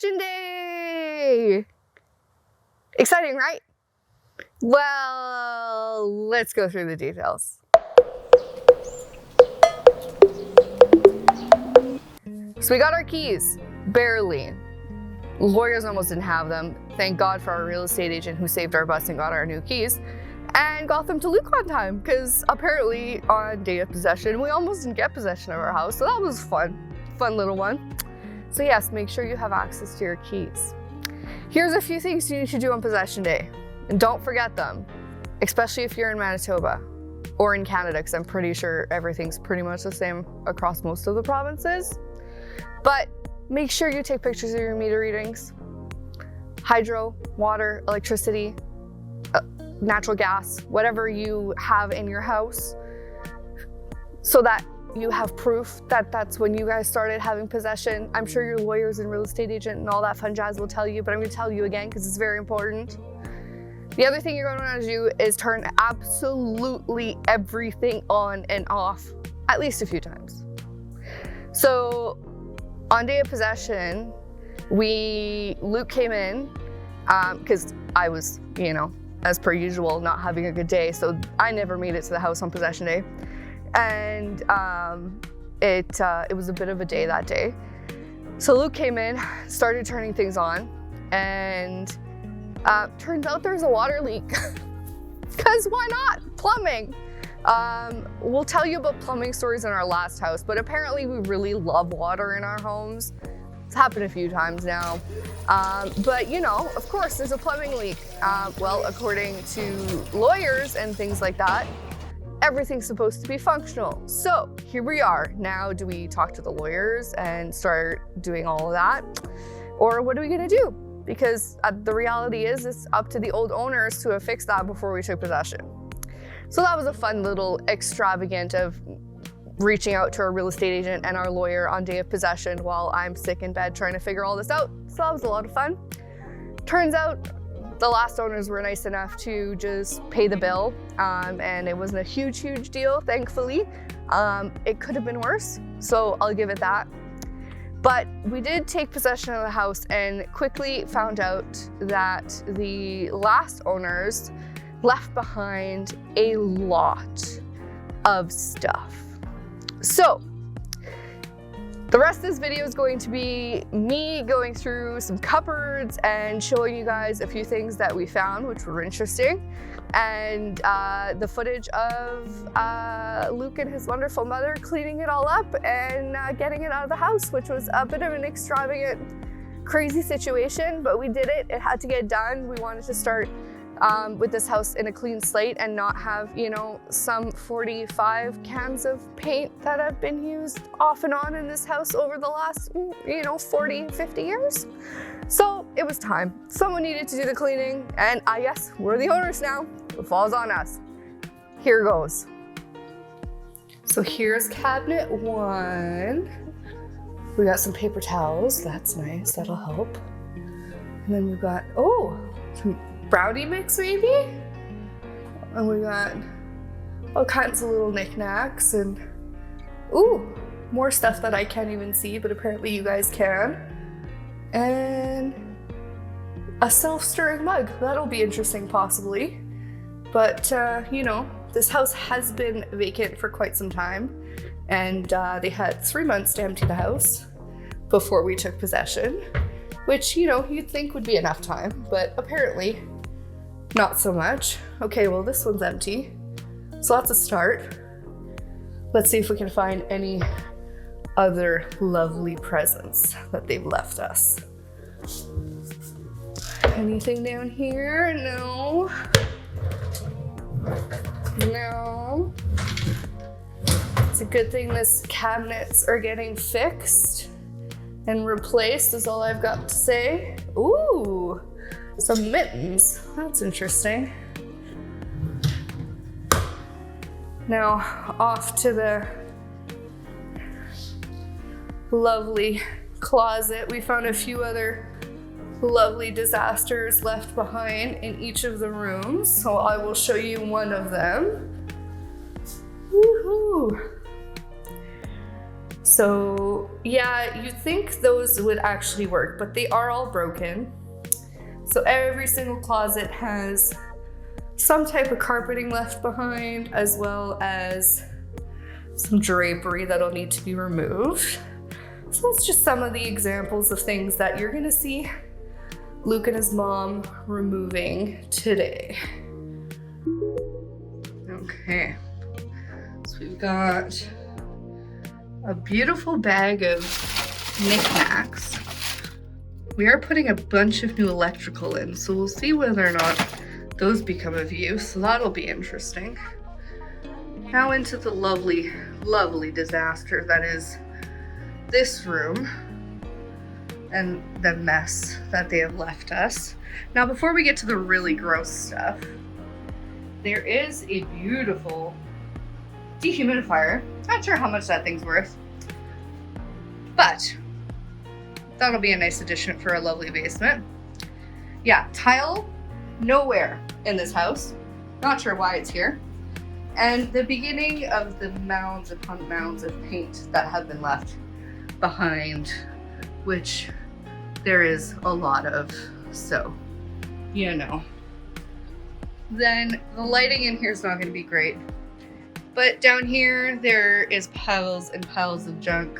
Possession Day! Exciting, right? Well, let's go through the details. So we got our keys, barely. Lawyers almost didn't have them. Thank God for our real estate agent who saved our butts and got our new keys and got them to Luke on time, because apparently on day of possession, we almost didn't get possession of our house. So that was fun little one. So yes, make sure you have access to your keys. Here's a few things you need to do on possession day, and don't forget them, especially if you're in Manitoba or in Canada, because I'm pretty sure everything's pretty much the same across most of the provinces. But make sure you take pictures of your meter readings, hydro, water, electricity, natural gas, whatever you have in your house, so that you have proof that that's when you guys started having possession. I'm sure your lawyers and real estate agent and all that fun jazz will tell you, but I'm gonna tell you again because it's very important. The other thing you're gonna wanna do is turn absolutely everything on and off at least a few times. So on day of possession, Luke came in, because I was, as per usual, not having a good day, so I never made it to the house on possession day. And it was a bit of a day that day. So Luke came in, started turning things on, and turns out there's a water leak. Because why not? Plumbing. We'll tell you about plumbing stories in our last house, but apparently we really love water in our homes. It's happened a few times now. But of course there's a plumbing leak. Well, according to lawyers and things like that, everything's supposed to be functional. So here we are. Now, do we talk to the lawyers and start doing all of that? Or what are we gonna do? Because the reality is it's up to the old owners to have fixed that before we took possession. So that was a fun little extravagant of reaching out to our real estate agent and our lawyer on day of possession while I'm sick in bed trying to figure all this out. So that was a lot of fun. Turns out the last owners were nice enough to just pay the bill, and it wasn't a huge deal, thankfully. It could have been worse, so I'll give it that. But we did take possession of the house and quickly found out that the last owners left behind a lot of stuff. So the rest of this video is going to be me going through some cupboards and showing you guys a few things that we found, which were interesting, and the footage of Luke and his wonderful mother cleaning it all up and getting it out of the house, which was a bit of an extravagant, crazy situation, but we did it. It had to get done. We wanted to start with this house in a clean slate and not have, some 45 cans of paint that have been used off and on in this house over the last, 40, 50 years. So it was time. Someone needed to do the cleaning, and yes, we're the owners now. It falls on us. Here goes. So here's cabinet 1. We got some paper towels. That's nice. That'll help. And then we've got, some brownie mix maybe? And we got all kinds of little knickknacks and more stuff that I can't even see, but apparently you guys can. And a self-stirring mug. That'll be interesting possibly. But this house has been vacant for quite some time, and they had 3 months to empty the house before we took possession, which you'd think would be enough time, but apparently not so much. Okay, well, this one's empty, so that's a start. Let's see if we can find any other lovely presents that they've left us. Anything down here? No. No. It's a good thing these cabinets are getting fixed and replaced is all I've got to say. Ooh. Some mittens. That's interesting. Now off to the lovely closet. We found a few other lovely disasters left behind in each of the rooms, so I will show you one of them. Woohoo! So yeah, you'd think those would actually work, but they are all broken. So every single closet has some type of carpeting left behind, as well as some drapery that'll need to be removed. So that's just some of the examples of things that you're gonna see Luke and his mom removing today. Okay, so we've got a beautiful bag of knickknacks. We are putting a bunch of new electrical in, so we'll see whether or not those become of use, so that'll be interesting. Now into the lovely, lovely disaster that is this room and the mess that they have left us. Now, before we get to the really gross stuff, there is a beautiful dehumidifier. Not sure how much that thing's worth, but that'll be a nice addition for a lovely basement. Yeah, tile nowhere in this house. Not sure why it's here. And the beginning of the mounds upon mounds of paint that have been left behind, which there is a lot of, so, you know. Then the lighting in here is not going to be great. But down here, there is piles and piles of junk.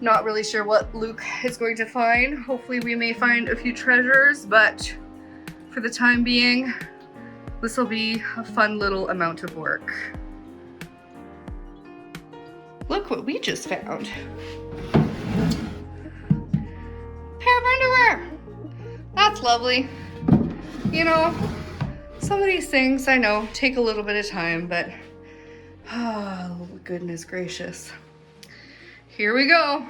Not really sure what Luke is going to find. Hopefully we may find a few treasures, but for the time being, this will be a fun little amount of work. Look what we just found. Pair of underwear. That's lovely. You know, some of these things I know take a little bit of time, but oh, goodness gracious. Here we go.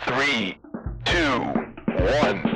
3, 2, 1.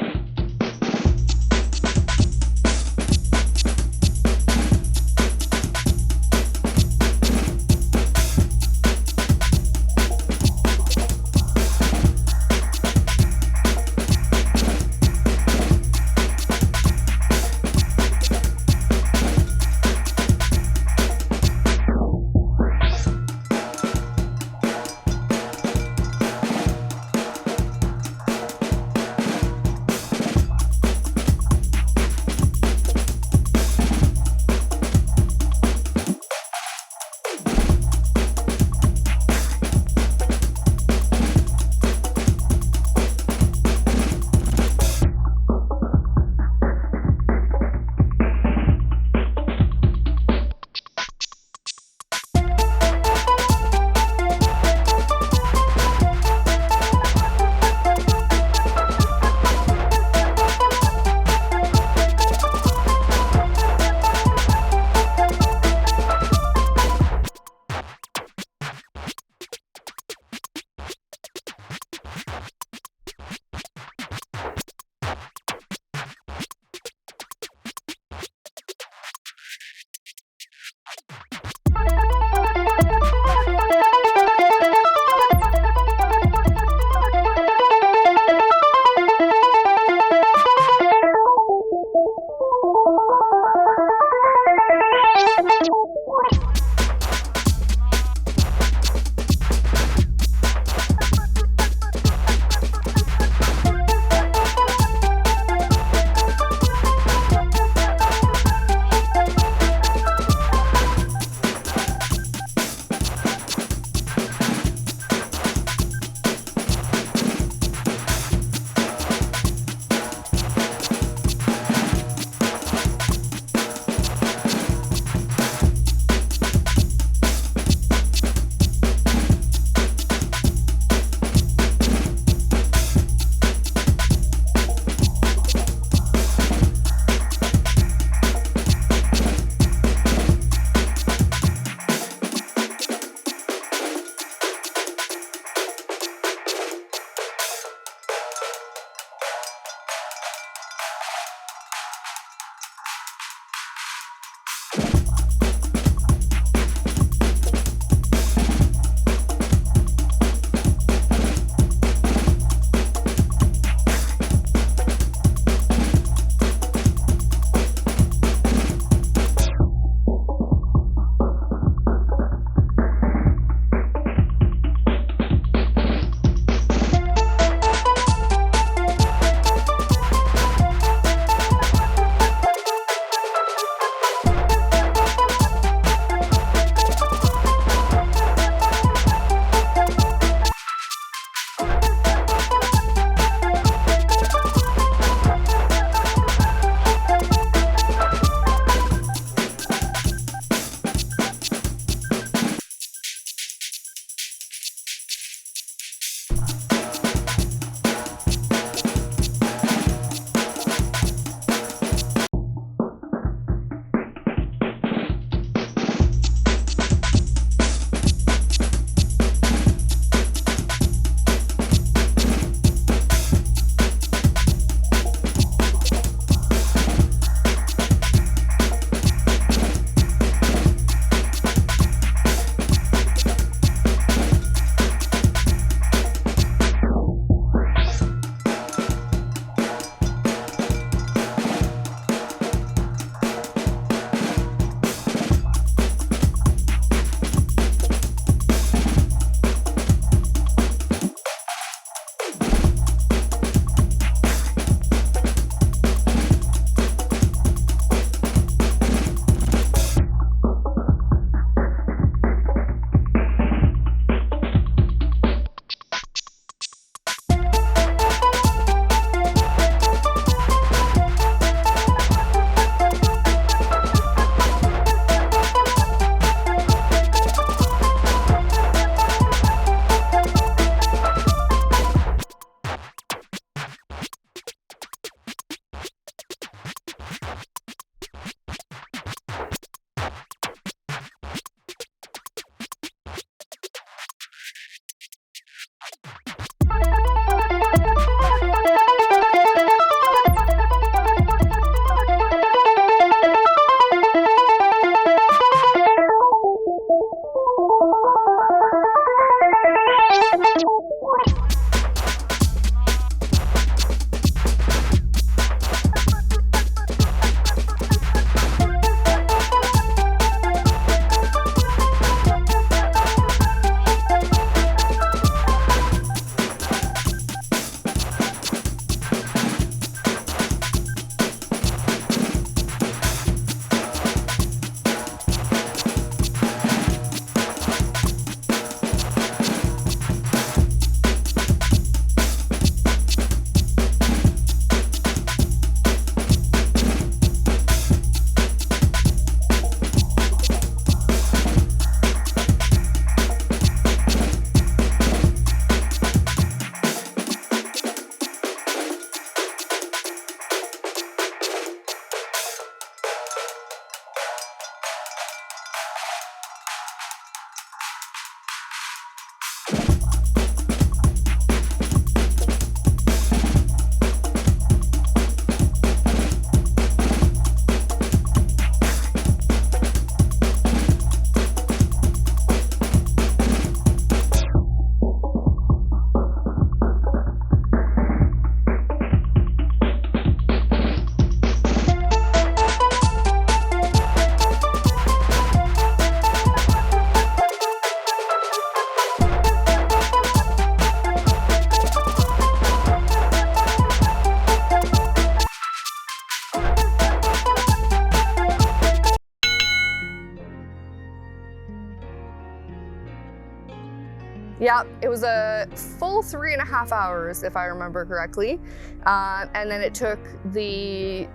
Yeah, it was a full 3.5 hours, if I remember correctly. And then it took the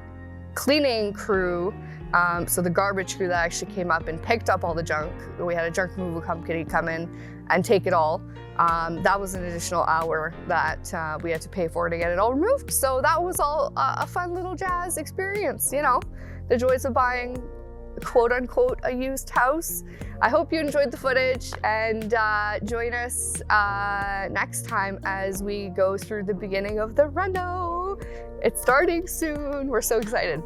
cleaning crew, so the garbage crew that actually came up and picked up all the junk. We had a junk removal company come in and take it all. That was an additional hour that we had to pay for to get it all removed. So that was all a fun little jazz experience, you know, the joys of buying quote unquote a used house. I hope you enjoyed the footage, and join us next time as we go through the beginning of the reno. It's starting soon. We're so excited.